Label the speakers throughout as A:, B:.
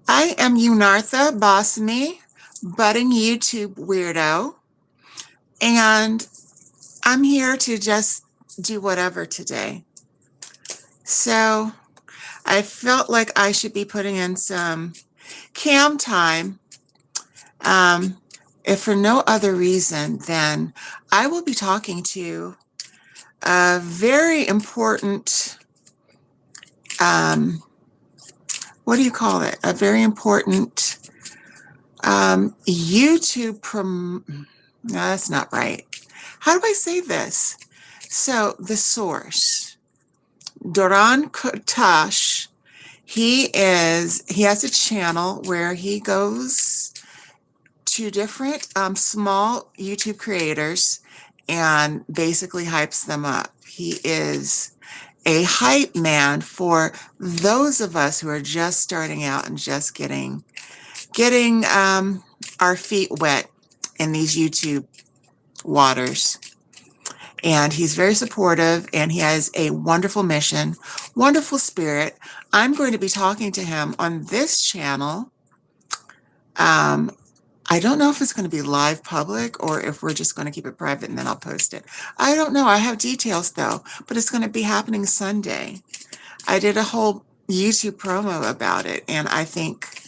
A: I am Eunartha, boss me, budding YouTube weirdo, and I'm here to just do whatever today. So I felt like I should be putting in some cam time, um, if for no other reason than I will be talking to a very important, um, what do you call it? A very important YouTube no, that's not right. How do I say this? So the source, Doran Kotash, he has a channel where he goes to different small YouTube creators and basically hypes them up. He is a hype man for those of us who are just starting out and just getting our feet wet in these YouTube waters. And he's very supportive, and he has a wonderful mission, wonderful spirit. I'm going to be talking to him on this channel. Um, I don't know if it's going to be live public or if we're just going to keep it private and then I'll post it. I don't know. I have details though, but it's going to be happening Sunday. I did a whole YouTube promo about it, and I think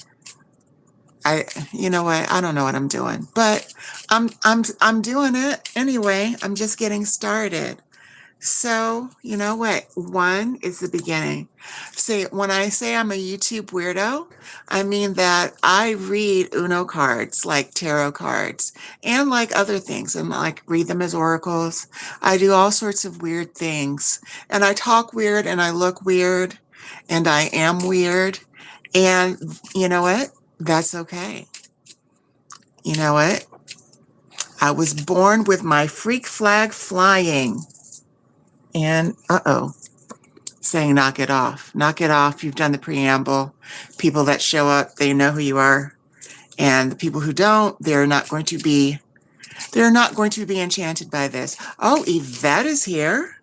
A: you know what? I don't know what I'm doing, but I'm doing it anyway. I'm just getting started. So, you know what? One is the beginning. See, when I say I'm a YouTube weirdo, I mean that I read Uno cards, like tarot cards, and like other things, and like read them as oracles. I do all sorts of weird things, and I talk weird, and I look weird, and I am weird. And you know what? That's okay. You know what? I was born with my freak flag flying. And uh-oh, saying knock it off. Knock it off. You've done the preamble. People that show up, they know who you are. And the people who don't, they're not going to be enchanted by this. Oh, Yvette is here.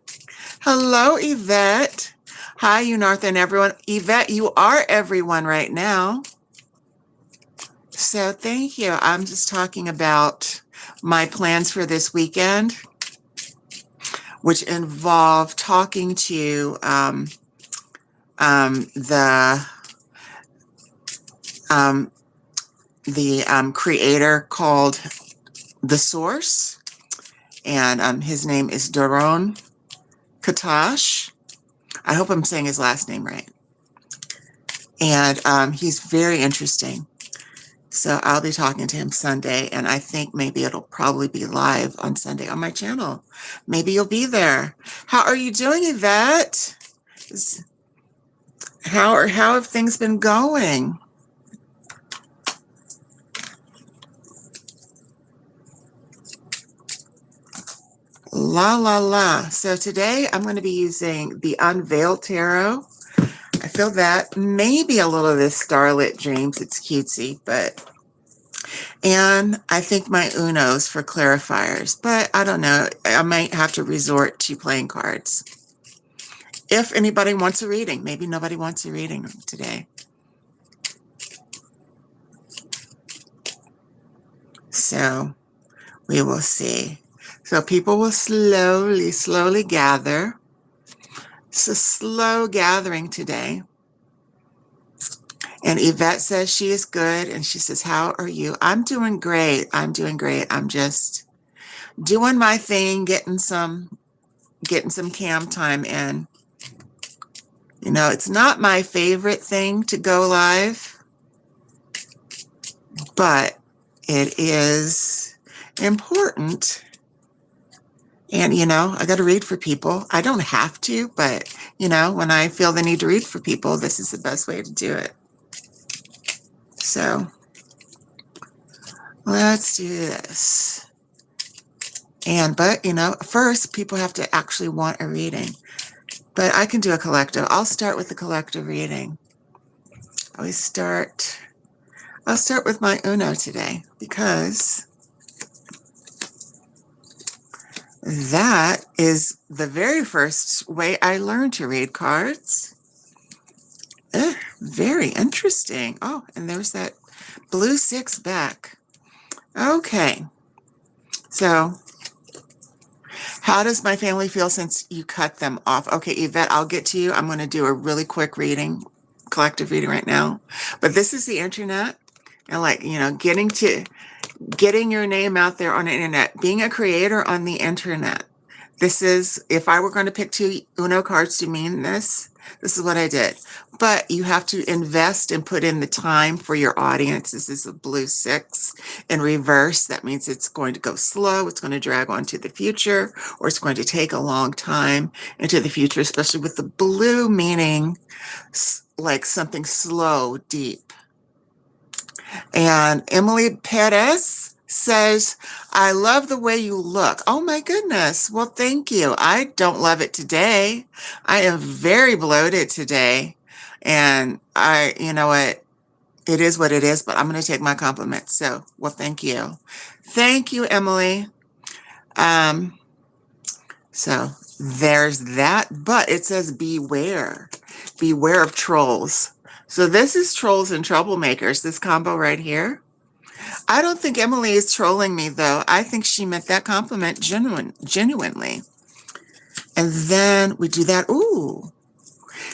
A: Hello, Yvette. Hi, Eunartha and everyone. Yvette, you are everyone right now. So thank you. I'm just talking about my plans for this weekend, which involve talking to the creator called The Source, and his name is Doron Katash. I hope I'm saying his last name right. And he's very interesting. So I'll be talking to him Sunday, and I think maybe it'll probably be live on Sunday on my channel. Maybe you'll be there. How are you doing, Yvette? How have things been going? La la la. So today I'm going to be using the Unveiled Tarot. I feel that maybe a little of this Starlit Dreams. It's cutesy, and I think my Unos for clarifiers, but I don't know. I might have to resort to playing cards. If anybody wants a reading, maybe nobody wants a reading today. So we will see. So people will slowly gather. It's a slow gathering today. And Yvette says she is good, and she says, how are you? I'm doing great. I'm doing great. I'm just doing my thing, getting some cam time in. You know, it's not my favorite thing to go live, but it is important. And, you know, I got to read for people. I don't have to, but, you know, when I feel the need to read for people, this is the best way to do it. So let's do this. But, you know, first people have to actually want a reading. But I can do a collective. I'll start with the collective reading. I'll start with my Uno today, because that is the very first way I learned to read cards. Very interesting. Oh, and there's that blue 6 back. Okay. So how does my family feel since you cut them off? Okay, Yvette, I'll get to you. I'm going to do a really quick reading, collective reading right now. But this is the internet. And like, you know, getting your name out there on the internet, being a creator on the internet. This is, if I were going to pick 2 Uno cards to mean this is what I did. But you have to invest and put in the time for your audience. This is a blue 6 in reverse. That means it's going to go slow. It's going to drag on to the future, or it's going to take a long time into the future, especially with the blue meaning like something slow, deep. And Emily Perez says, I love the way you look. Oh my goodness. Well, thank you. I don't love it today. I am very bloated today. And you know it is what it is, but I'm going to take my compliments. So, well, thank you. Thank you, Emily. So there's that, but it says beware. Beware of trolls. So this is trolls and troublemakers, this combo right here. I don't think Emily is trolling me, though. I think she meant that compliment genuinely. And then we do that. Ooh.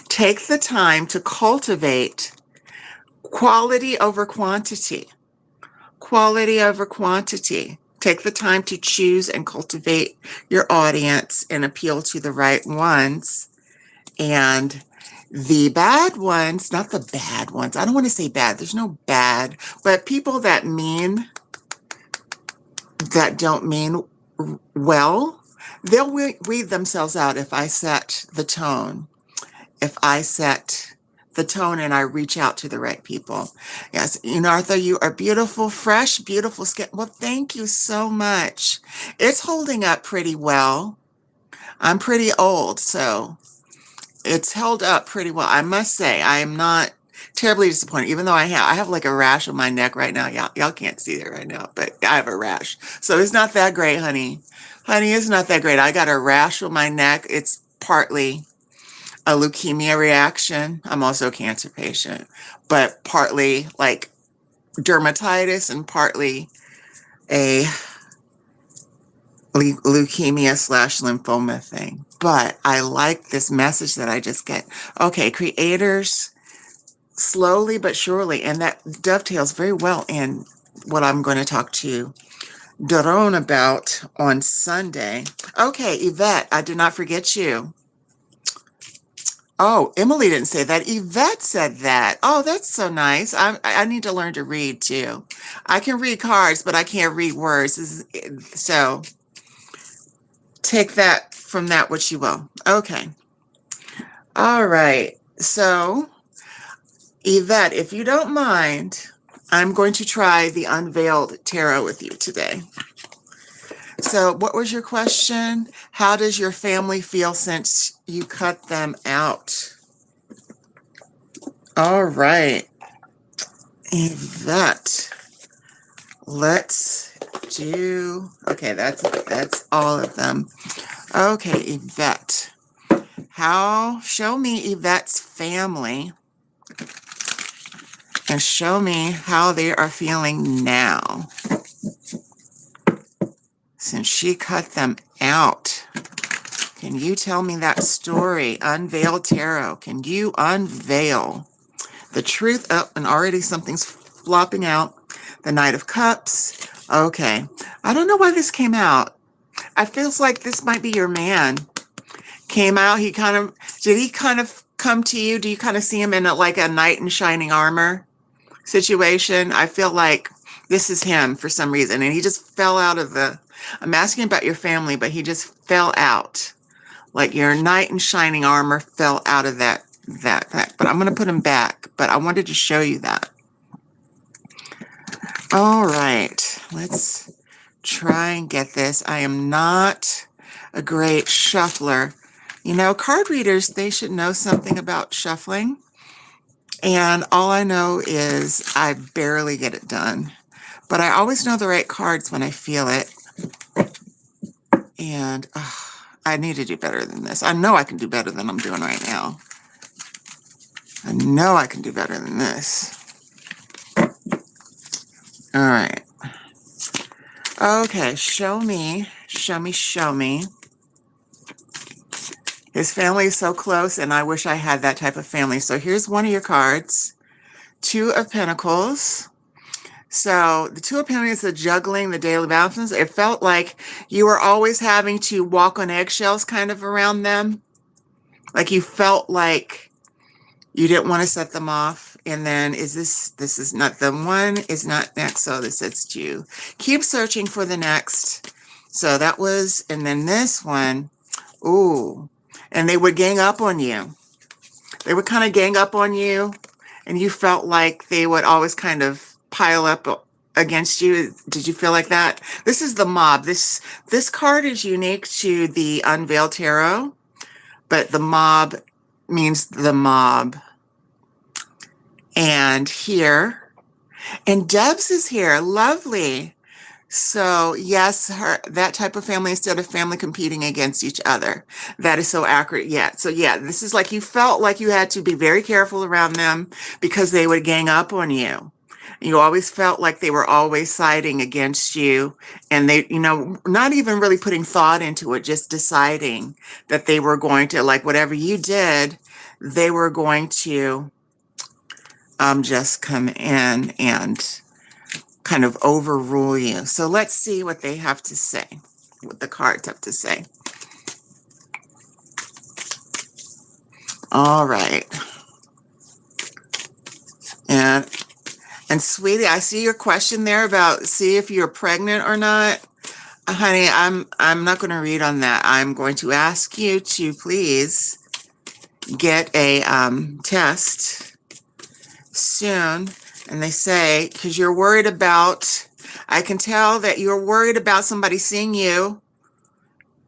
A: Take the time to cultivate quality over quantity. Quality over quantity. Take the time to choose and cultivate your audience and appeal to the right ones. And the bad ones, not the bad ones. I don't want to say bad. There's no bad, but people that don't mean well, they'll weed themselves out if I set the tone. If I set the tone and I reach out to the right people. Yes, Eunartha, you are beautiful, fresh, beautiful skin. Well, thank you so much. It's holding up pretty well. I'm pretty old, so it's held up pretty well. I must say, I am not terribly disappointed, even though I have like a rash on my neck right now. Y'all can't see it right now, but I have a rash. So it's not that great, honey. Honey, it's not that great. I got a rash on my neck. It's partly a leukemia reaction. I'm also a cancer patient, but partly like dermatitis and partly a leukemia / lymphoma thing. But I like this message that I just get. Okay, creators, slowly but surely, and that dovetails very well in what I'm going to talk to Daron about on Sunday. Okay, Yvette, I did not forget you. Oh, Emily didn't say that. Yvette said that. Oh, that's so nice. I need to learn to read too. I can read cards, but I can't read words. So take that from that what you will. Okay. All right. So Yvette, if you don't mind, I'm going to try the Unveiled Tarot with you today. So what was your question? How does your family feel since you cut them out? All right. Yvette, let's do, okay, that's all of them. Okay, Yvette, show me Yvette's family and show me how they are feeling now since she cut them out. Can you tell me that story? Unveil Tarot. Can you unveil the truth? Oh, and already something's flopping out. The Knight of Cups. Okay. I don't know why this came out. I feels like this might be your man. Came out. Did he kind of come to you? Do you kind of see him in like a knight in shining armor situation? I feel like this is him for some reason. And he just fell out of I'm asking about your family, but he just fell out. Like your knight in shining armor fell out of that. But I'm going to put him back. But I wanted to show you that. All right. Let's try and get this. I am not a great shuffler. You know, card readers, they should know something about shuffling. And all I know is I barely get it done. But I always know the right cards when I feel it. And I need to do better than this. I know I can do better than I'm doing right now. I know I can do better than this. All right. Okay, show me, show me, show me. His family is so close, and I wish I had that type of family. So here's one of your cards. Two of Pentacles. So the Two of Pentacles, the juggling, the daily balances, it felt like you were always having to walk on eggshells kind of around them. Like you felt like you didn't want to set them off. And then this is not the one, is not next. So this is two. Keep searching for the next. So that was, and then this one, ooh, and they would gang up on you. They would kind of gang up on you, and you felt like they would always kind of pile up against you. Did you feel like that? This is the mob. This card is unique to the Unveiled Tarot, but the mob means the mob. And here, and Debs is here. Lovely. So yes, that type of family instead of family competing against each other. That is so accurate. Yeah. So yeah, this is like you felt like you had to be very careful around them because they would gang up on you. You always felt like they were always siding against you, and they, not even really putting thought into it, just deciding that they were going to, like, whatever you did, they were going to just come in and kind of overrule you. So let's see what they have to say, what the cards have to say. All right. And sweetie, I see your question there about see if you're pregnant or not. Honey, I'm not going to read on that. I'm going to ask you to please get a test soon. And they say, because you're worried about, I can tell that you're worried about somebody seeing you,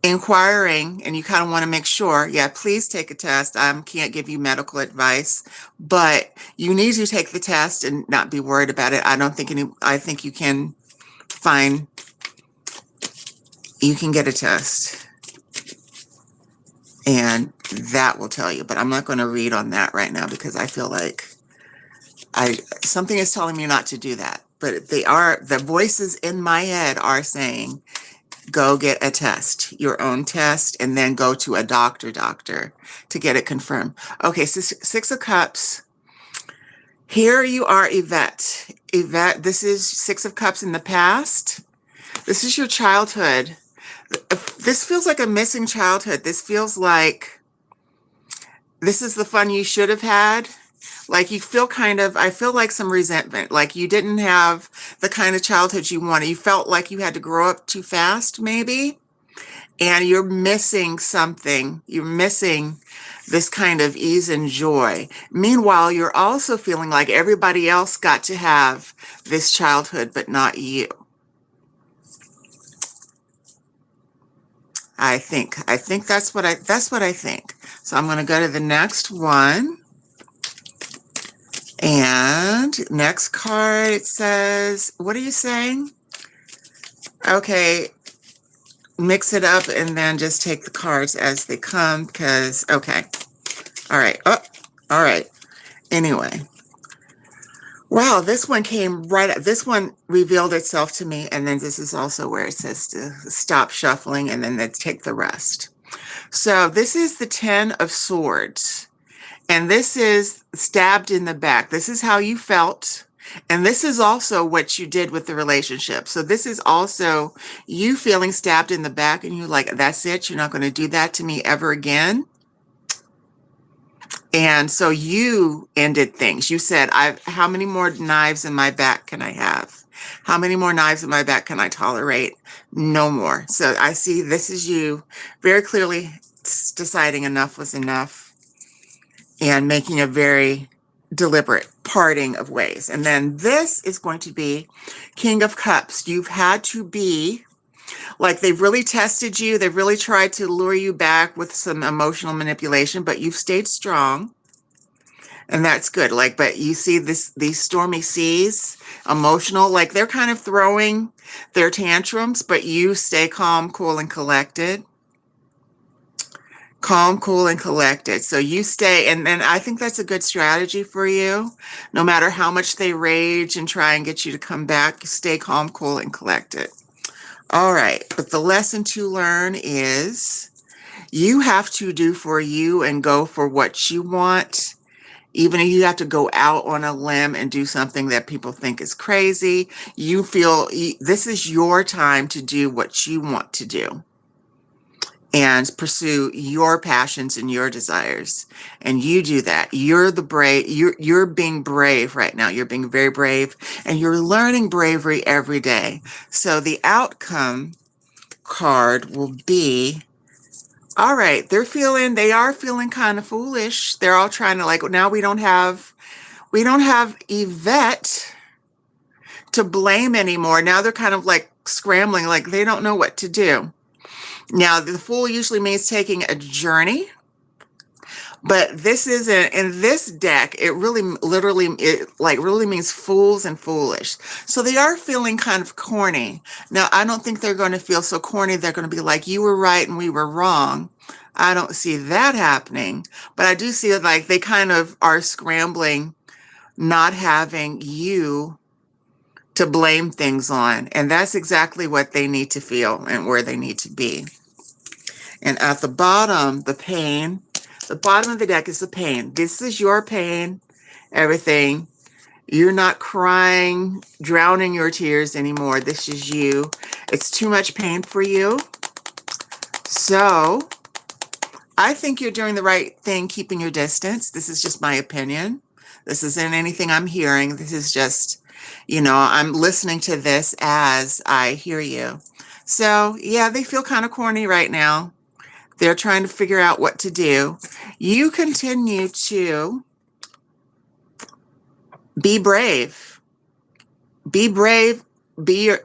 A: inquiring, and you kind of want to make sure. Yeah, please take a test. I can't give you medical advice, but you need to take the test and not be worried about it. I think you can get a test, and that will tell you. But I'm not going to read on that right now because I feel like something is telling me not to do that. But the voices in my head are saying, go get a test, your own test, and then go to a doctor to get it confirmed. Okay, so Six of Cups. Here you are, Yvette. Yvette, this is Six of Cups in the past. This is your childhood. This feels like a missing childhood. This feels like this is the fun you should have had. Like you feel I feel like some resentment, like you didn't have the kind of childhood you wanted. You felt like you had to grow up too fast, maybe, and you're missing something. You're missing this kind of ease and joy. Meanwhile, you're also feeling like everybody else got to have this childhood, but not you. I think that's what I think. So I'm going to go to the next one. And next card, it says, what are you saying? Okay, mix it up and then just take the cards as they come because, okay. All right. Oh, all right. Anyway. Wow, this one came right up. This one revealed itself to me. And then this is also where it says to stop shuffling and then take the rest. So this is the 10 of Swords. And this is stabbed in the back. This is how you felt. And this is also what you did with the relationship. So this is also you feeling stabbed in the back and you're like, that's it. You're not going to do that to me ever again. And so you ended things. You said, how many more knives in my back can I have? How many more knives in my back can I tolerate? No more. So I see this is you very clearly deciding enough was enough and making a very deliberate parting of ways. And then this is going to be King of Cups. You've had to be, like they've really tested you. They've really tried to lure you back with some emotional manipulation, but you've stayed strong. And that's good. Like, but you see these stormy seas, emotional, like they're kind of throwing their tantrums, but you stay calm, cool, and collected. Calm, cool, and collected. So you stay, and I think that's a good strategy for you. No matter how much they rage and try and get you to come back, stay calm, cool, and collected. All right, but the lesson to learn is you have to do for you and go for what you want. Even if you have to go out on a limb and do something that people think is crazy, you feel this is your time to do what you want to do and pursue your passions and your desires. And you do that. You're the brave, you're being brave right now. You're being very brave and you're learning bravery every day. So the outcome card will be, all right, they are feeling kind of foolish. They're all trying to like, now we don't have Yvette to blame anymore. Now they're kind of like scrambling, like they don't know what to do. Now, the Fool usually means taking a journey, but this isn't, in this deck, it really literally, it like really means fools and foolish. So they are feeling kind of corny. Now, I don't think they're going to feel so corny. They're going to be like, you were right and we were wrong. I don't see that happening, but I do see it like they kind of are scrambling, not having you to blame things on. And that's exactly what they need to feel and where they need to be. And at the bottom, the bottom of the deck is the pain. This is your pain, everything. You're not crying, drowning your tears anymore. This is you. It's too much pain for you. So I think you're doing the right thing, keeping your distance. This is just my opinion. This isn't anything I'm hearing. This is just, I'm listening to this as I hear you. So yeah, they feel kind of corny right now. They're trying to figure out what to do. You continue to be brave. Be brave. Go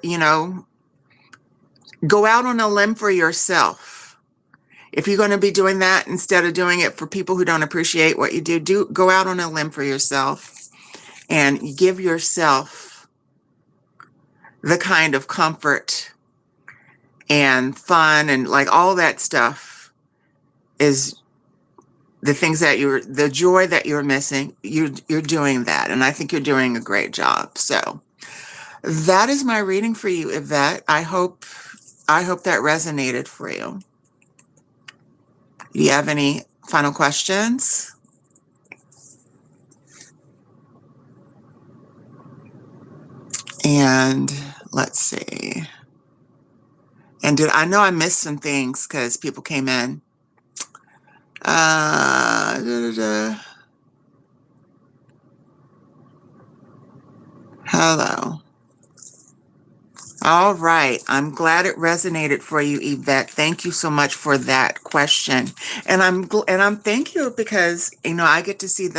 A: out on a limb for yourself. If you're going to be doing that instead of doing it for people who don't appreciate what you do, go out on a limb for yourself and give yourself the kind of comfort and fun and like all that stuff is the things that the joy that you're missing. You're doing that. And I think you're doing a great job. So that is my reading for you, Yvette. I hope that resonated for you. Do you have any final questions? And let's see. And I know I missed some things because people came in. Hello. All right. I'm glad it resonated for you, Yvette. Thank you so much for that question. And I'm thank you because, I get to see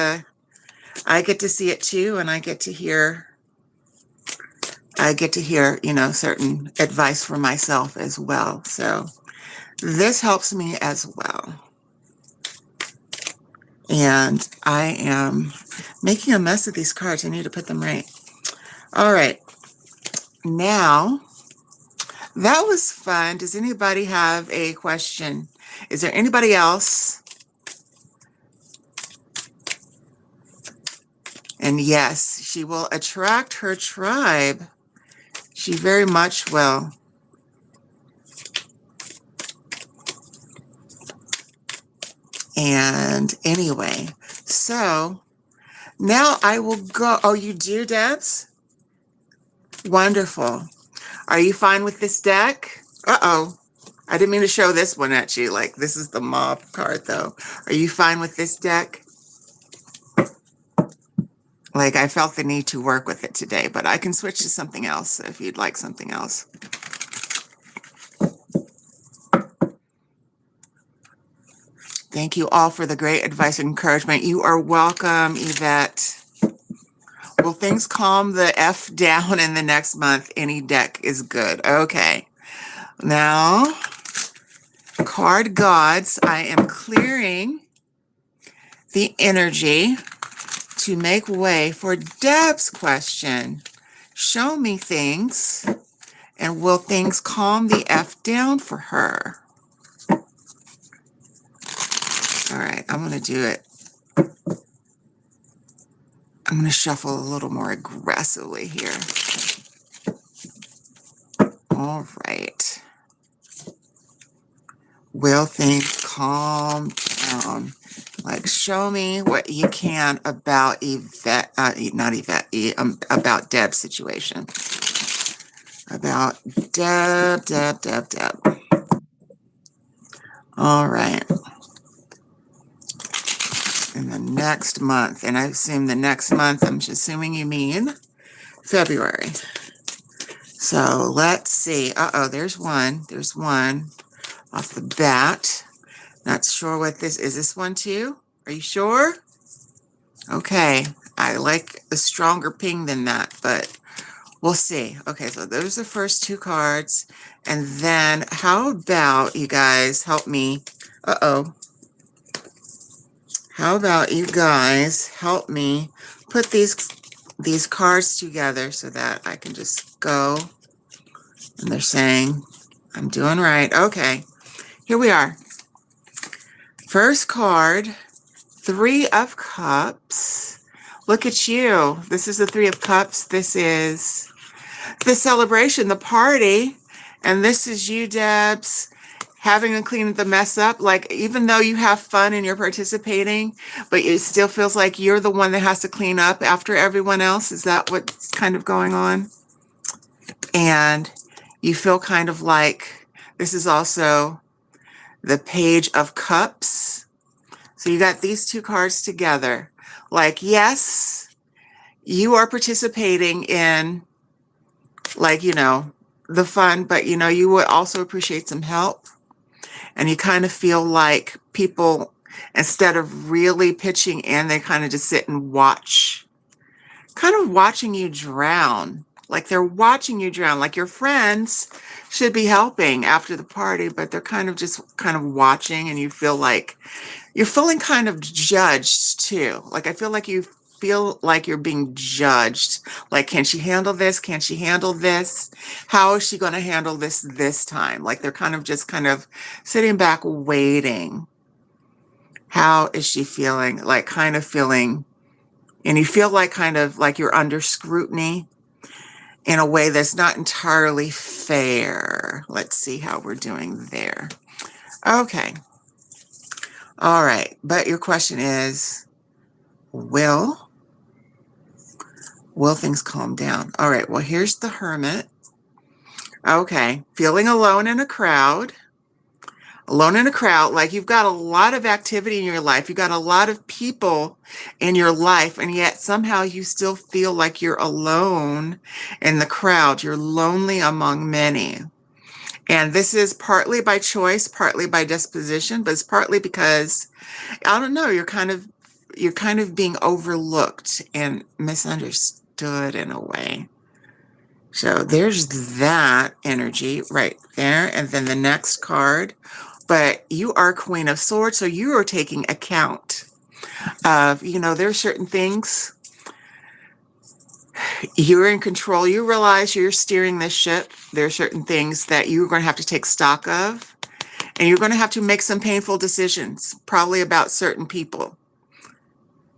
A: it too. And I get to hear, certain advice for myself as well. So this helps me as well. And I am making a mess of these cards. I need to put them right. All right. Now, that was fun. Does anybody have a question? Is there anybody else? And yes, she will attract her tribe. She very much will. And anyway, so now I will go. Oh, you do, Debs? Wonderful. Are you fine with this deck? Uh-oh. I didn't mean to show this one at you. Like, this is the mob card, though. Are you fine with this deck? Like, I felt the need to work with it today, but I can switch to something else if you'd like something else. Thank you all for the great advice and encouragement. You are welcome, Yvette. Will things calm the F down in the next month? Any deck is good. Okay. Now, card gods, I am clearing the energy to make way for Deb's question. Show me things, and will things calm the F down for her? All right, I'm going to do it. I'm going to shuffle a little more aggressively here. All right. Will things calm down? Like, show me what you can about Yvette, not Yvette, about Deb's situation. About Deb. All right. In the next month, and I assume the next month, I'm just assuming you mean February. So let's see. Uh-oh, there's one. There's one off the bat. Not sure what this is. This one too? Are you sure? Okay. I like a stronger ping than that, but we'll see. Okay, so those are the first two cards. And then how about you guys help me? Uh-oh. How about you guys help me put these cards together so that I can just go. And they're saying, I'm doing right. Okay, here we are. First card, Three of Cups. Look at you. This is the Three of Cups. This is the celebration, the party. And this is you, Debs, having to clean the mess up. Like, even though you have fun and you're participating, but it still feels like you're the one that has to clean up after everyone else. Is that what's kind of going on? And you feel kind of like this is also the Page of Cups. So you got these two cards together. Like, yes, you are participating in, like, you know, the fun, but, you know, you would also appreciate some help. And you kind of feel like people, instead of really pitching in, they kind of just sit and watch, kind of watching you drown. Like they're watching you drown. Like your friends should be helping after the party, but they're kind of just kind of watching, and you feel like you're feeling kind of judged too. Like I feel like you feel like you're being judged. Like, can she handle this? Can she handle this? How is she going to handle this time? Like they're kind of just kind of sitting back waiting. How is she feeling? Like kind of feeling, and you feel like kind of like you're under scrutiny in a way that's not entirely fair. Let's see how we're doing there. Okay. All right. But your question is, will things calm down? All right. Well, here's the Hermit. Okay. Feeling alone in a crowd. Alone in a crowd, like you've got a lot of activity in your life. You've got a lot of people in your life, and yet somehow you still feel like you're alone in the crowd. You're lonely among many. And this is partly by choice, partly by disposition, but it's partly because, I don't know, you're kind of being overlooked and misunderstood in a way. So there's that energy right there. And then the next card, but you are Queen of Swords, so you are taking account of, you know, there are certain things you're in control. You realize you're steering this ship. There are certain things that you're going to have to take stock of, and you're going to have to make some painful decisions, probably about certain people,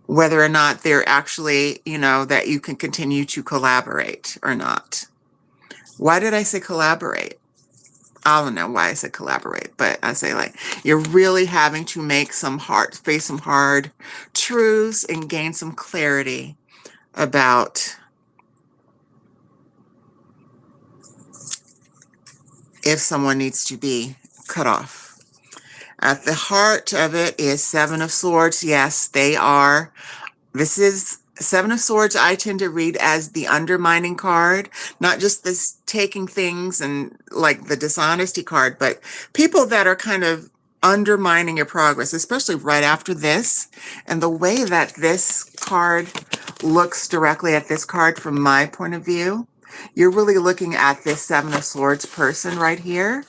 A: whether or not they're actually, you know, that you can continue to collaborate or not. Why did I say collaborate? I don't know why I said collaborate, but I say like you're really having to make face some hard truths and gain some clarity about if someone needs to be cut off. At the heart of it is Seven of Swords. Yes, they are. This is Seven of Swords. I tend to read as the undermining card, not just this taking things and like the dishonesty card, but people that are kind of undermining your progress, especially right after this. And the way that this card looks directly at this card from my point of view, you're really looking at this Seven of Swords person right here.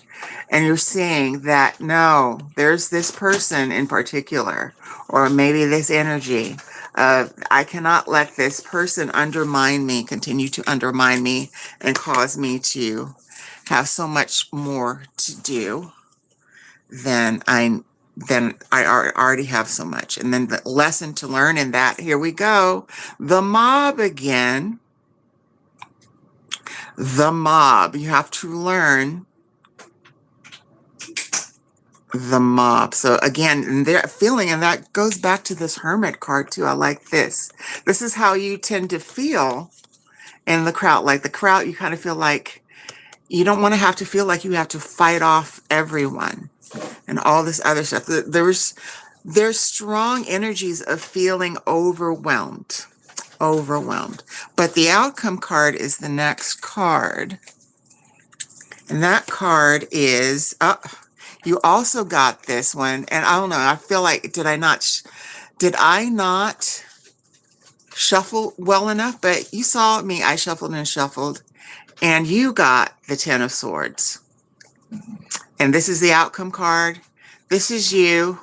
A: And you're seeing that, no, there's this person in particular, or maybe this energy. I cannot let this person undermine me, continue to undermine me, and cause me to have so much more to do than then I already have so much. And then the lesson to learn in that, here we go. The mob again. The mob. You have to learn the mob. So again, and they're feeling, and that goes back to this Hermit card too. I like this. This is how you tend to feel in the crowd. Like the crowd, you kind of feel like you don't want to have to feel like you have to fight off everyone and all this other stuff. There's strong energies of feeling overwhelmed. Overwhelmed. But the outcome card is the next card. And that card is, you also got this one. And I don't know, I feel like, did I not shuffle well enough? But you saw me, I shuffled and shuffled. And you got the Ten of Swords. And this is the outcome card. This is you.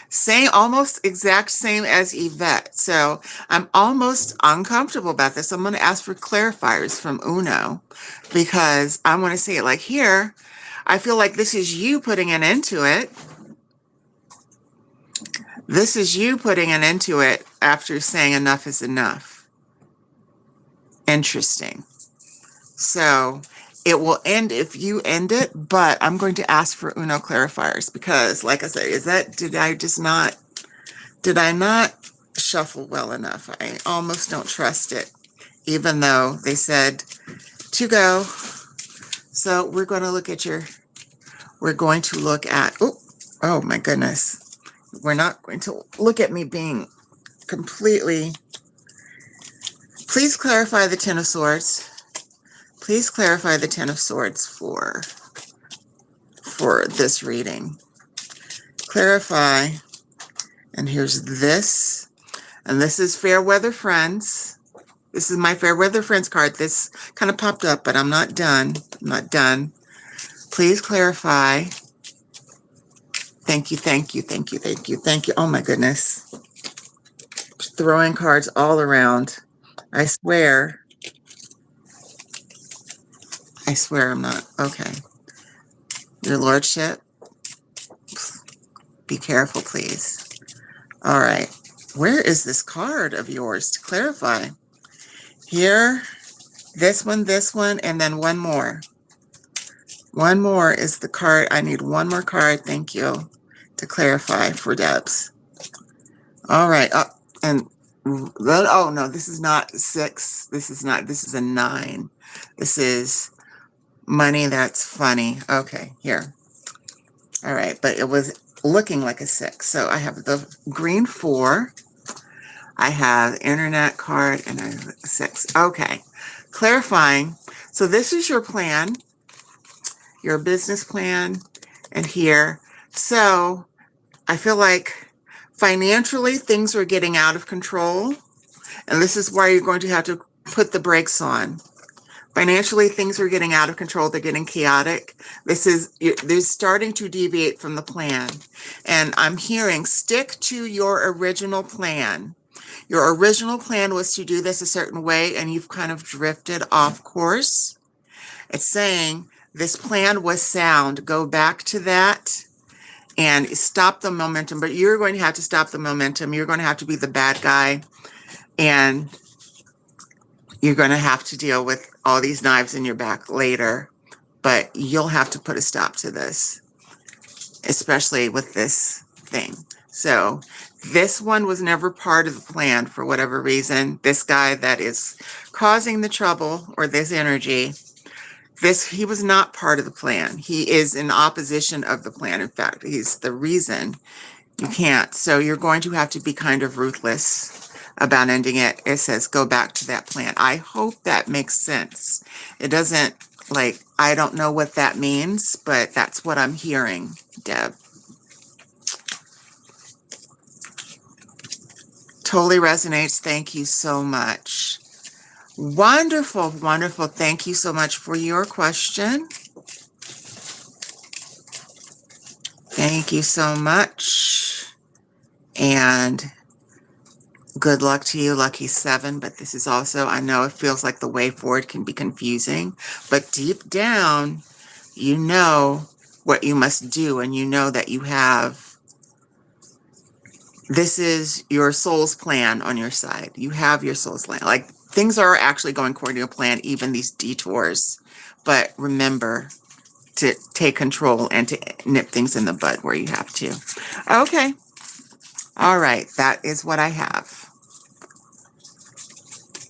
A: Same, almost exact same as Yvette. So I'm almost uncomfortable about this. I'm going to ask for clarifiers from Uno because I want to see it. Like here, I feel like this is you putting an end to it. This is you putting an end to it after saying enough is enough. Interesting. So it will end if you end it, but I'm going to ask for Uno clarifiers because, like I said, did I not shuffle well enough? I almost don't trust it, even though they said to go. So we're going to look at oh my goodness. We're not going to look at me being completely, please clarify the Ten of Swords. Please clarify the Ten of Swords for this reading. Clarify. And here's this. And this is Fair Weather Friends. This is my Fair Weather Friends card. This kind of popped up, but I'm not done. I'm not done. Please clarify. Thank you, thank you, thank you, thank you, thank you. Oh my goodness. Throwing cards all around. I swear I'm not. Okay. Your Lordship, be careful, please. All right. Where is this card of yours to clarify? Here, this one, and then one more. One more is the card. I need one more card, thank you, to clarify for Debs. All right. Oh, no, this is not 6. This is a 9. This is money that's funny. Okay, here. All right, but it was looking like a 6. So I have the green 4. I have internet card and I have a 6. Okay, clarifying. So this is your plan, your business plan, and here. So I feel like financially things are getting out of control, and this is why you're going to have to put the brakes on. Financially, things are getting out of control. They're getting chaotic. They're starting to deviate from the plan. And I'm hearing, stick to your original plan. Your original plan was to do this a certain way, and you've kind of drifted off course. It's saying this plan was sound. Go back to that and stop the momentum. But you're going to have to stop the momentum. You're going to have to be the bad guy. And you're going to have to deal with all these knives in your back later, but you'll have to put a stop to this, especially with this thing. So this one was never part of the plan for whatever reason. This guy that is causing the trouble, or this energy, he was not part of the plan. He is in opposition of the plan. In fact, he's the reason you can't. So you're going to have to be kind of ruthless about ending it. It says go back to that plan. I hope that makes sense. It doesn't, like, I don't know what that means, but that's what I'm hearing, Deb. Totally resonates. Thank you so much. Wonderful, wonderful. Thank you so much for your question. Thank you so much. And good luck to you, lucky 7. But this is also, I know it feels like the way forward can be confusing, but deep down, you know what you must do, and you know that you have this is your soul's plan on your side. You have your soul's plan. Like things are actually going according to your plan, even these detours. But remember to take control and to nip things in the bud where you have to. Okay. All right. That is what I have.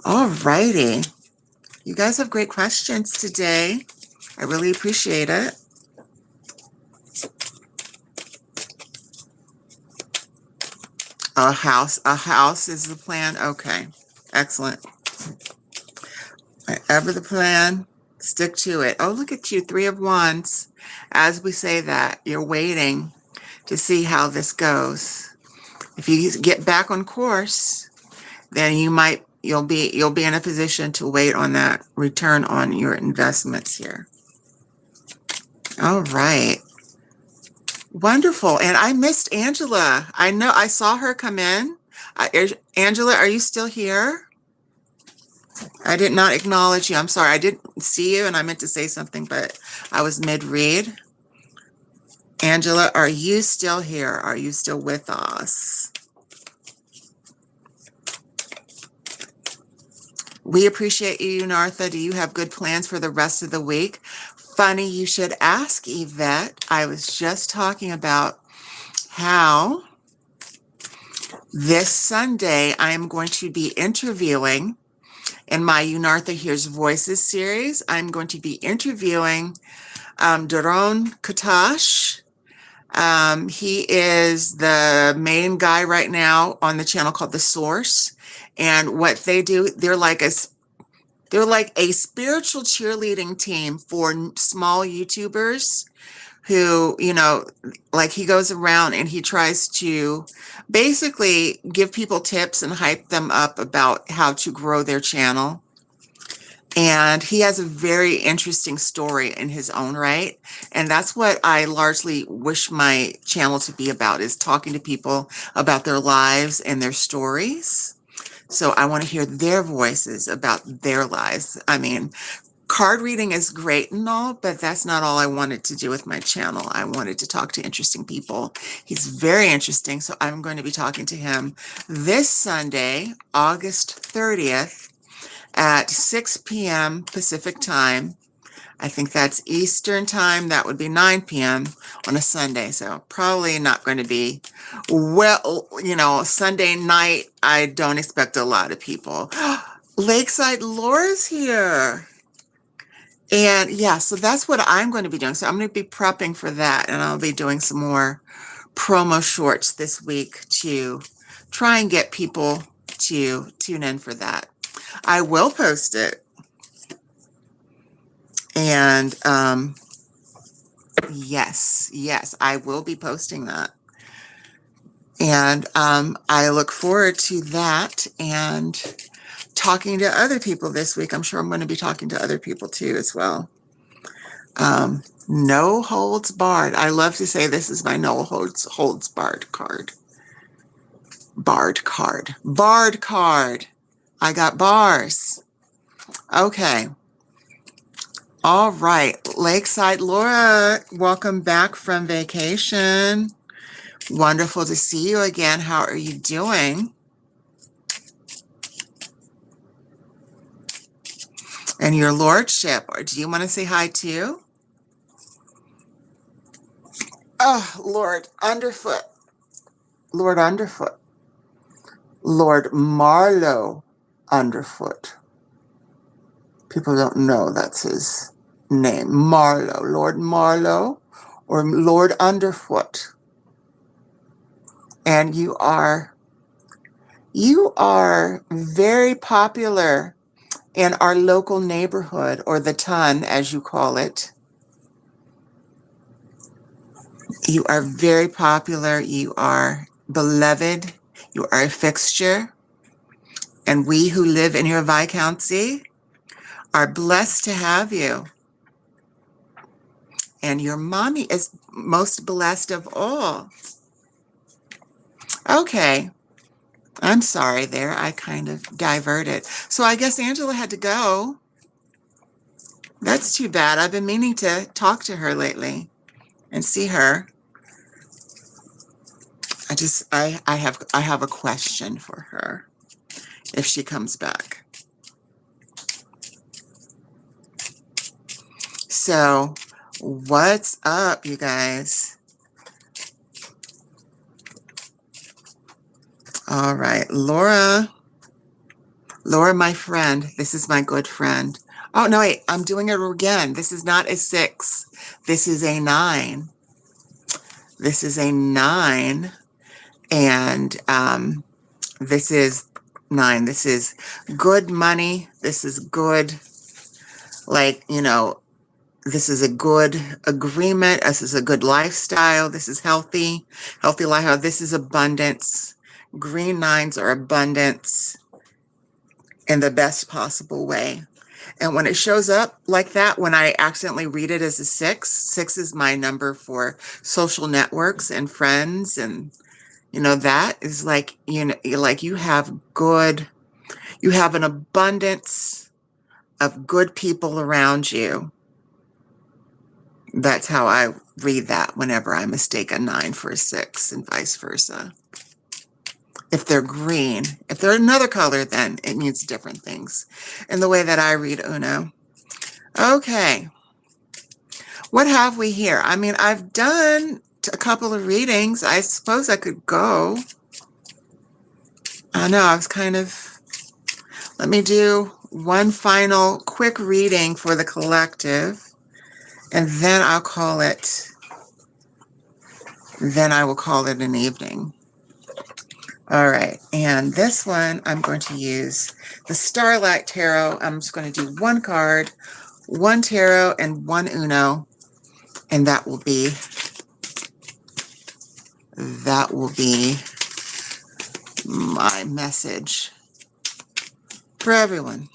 A: All righty. You guys have great questions today. I really appreciate it. A house is the plan. Okay. Excellent. Whatever the plan, stick to it. Oh, look at you, 3 of Wands. As we say that, you're waiting to see how this goes. If you get back on course, then you'll be in a position to wait on that return on your investments here. All right. Wonderful. And I missed Angela. I know I saw her come in. Angela, are you still here? I did not acknowledge you. I'm sorry. I didn't see you and I meant to say something, but I was mid-read. Angela, are you still here? Are you still with us? We appreciate you, Eunartha. Do you have good plans for the rest of the week? Funny you should ask, Yvette. I was just talking about how this Sunday I am going to be interviewing in my Eunartha Hears Voices series. I'm going to be interviewing Daron Katash. He is the main guy right now on the channel called The Source. And what they do, they're like a spiritual cheerleading team for small YouTubers who, like he goes around and he tries to basically give people tips and hype them up about how to grow their channel. And he has a very interesting story in his own right. And that's what I largely wish my channel to be about, is talking to people about their lives and their stories. So I want to hear their voices about their lives. I mean, card reading is great and all, but that's not all I wanted to do with my channel. I wanted to talk to interesting people. He's very interesting. So I'm going to be talking to him this Sunday, August 30th, at 6 p.m. Pacific time. I think that's Eastern time. That would be 9 p.m. on a Sunday. So probably not going to be, well, Sunday night, I don't expect a lot of people. Lakeside Laura's here. And yeah, so that's what I'm going to be doing. So I'm going to be prepping for that. And I'll be doing some more promo shorts this week to try and get people to tune in for that. I will post it. And yes, I will be posting that. And I look forward to that and talking to other people this week. I'm sure I'm going to be talking to other people too as well. No holds barred. I love to say this is my no holds barred card. Barred card. Barred card. I got bars. Okay. All right. Lakeside Laura, welcome back from vacation. Wonderful to see you again. How are you doing? And your lordship, or do you want to say hi too? Oh, Lord Underfoot. Lord Underfoot. Lord Marlowe Underfoot. People don't know that's his name. Marlowe. Lord Marlowe or Lord Underfoot. And you are very popular in our local neighborhood, or the ton, as you call it. You are very popular. You are beloved. You are a fixture. And we who live in your Viscountcy are blessed to have you. And your mommy is most blessed of all. Okay. I'm sorry there. I kind of diverted. So I guess Angela had to go. That's too bad. I've been meaning to talk to her lately and see her. I have a question for her if she comes back. So, what's up, you guys? All right, Laura, my friend. This is my good friend. Oh, no, wait, I'm doing it again. This is not a 6. This is a 9. This is a 9. And this is 9. This is good money. This is good, like, you know, this is a good agreement. This is a good lifestyle. This is healthy lifestyle. This is abundance. Green 9s are abundance in the best possible way. And when it shows up like that, when I accidentally read it as a 6, 6 is my number for social networks and friends. And, you know, that is like, you know, like you have an abundance of good people around you. That's how I read that whenever I mistake a 9 for a 6 and vice versa. If they're green, if they're another color, then it means different things in the way that I read Uno. Okay. What have we here? I mean, I've done a couple of readings. I suppose I could go. I know, I was kind of... Let me do one final quick reading for the collective, and then I'll call it... Then I will call it an evening. All right, and this one I'm going to use the Starlight Tarot. I'm just going to do one card, one tarot, and one Uno, and that will be my message for everyone.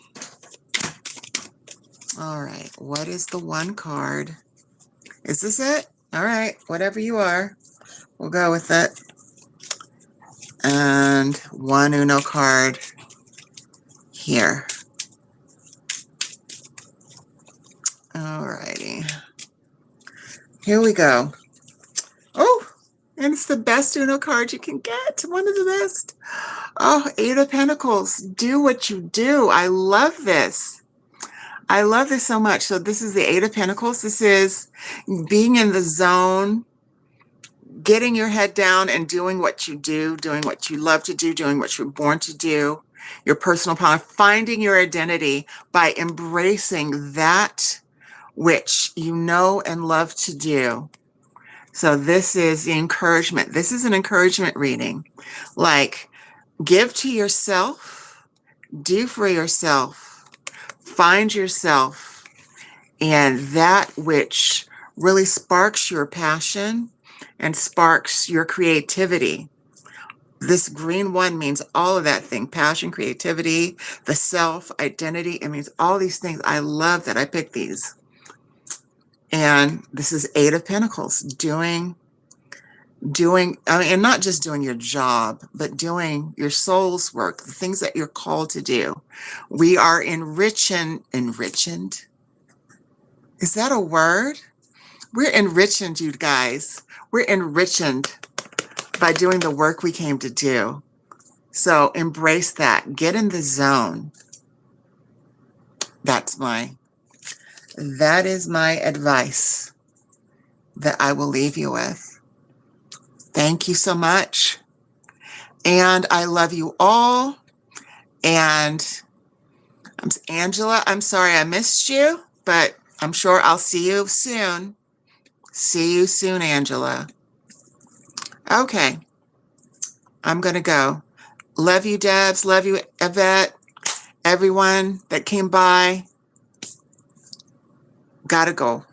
A: All right, what is the one card? Is this it? All right, whatever you are, we'll go with it. And one Uno card here. All righty. Here we go. Oh, and it's the best Uno card you can get. One of the best. Oh, 8 of Pentacles. Do what you do. I love this. I love this so much. So this is the 8 of Pentacles. This is being in the zone, getting your head down and doing what you do, doing what you love to do, doing what you're born to do, your personal power, finding your identity by embracing that which you know and love to do. So this is the encouragement. This is an encouragement reading. Like, give to yourself, do for yourself, find yourself, and that which really sparks your passion and sparks your creativity. This green 1 means all of that thing: passion, creativity, the self, identity. It means all these things. I love that I picked these. And this is 8 of Pentacles, doing, I mean, and not just doing your job, but doing your soul's work, the things that you're called to do. We are enriching. Is that a word? We're enriching, you guys. We're enriching by doing the work we came to do. So embrace that. Get in the zone. That is my advice that I will leave you with. Thank you so much. And I love you all. And Angela, I'm sorry I missed you, but I'm sure I'll see you soon. See you soon, Angela. Okay. I'm going to go. Love you, Debs. Love you, Yvette. Everyone that came by. Gotta go.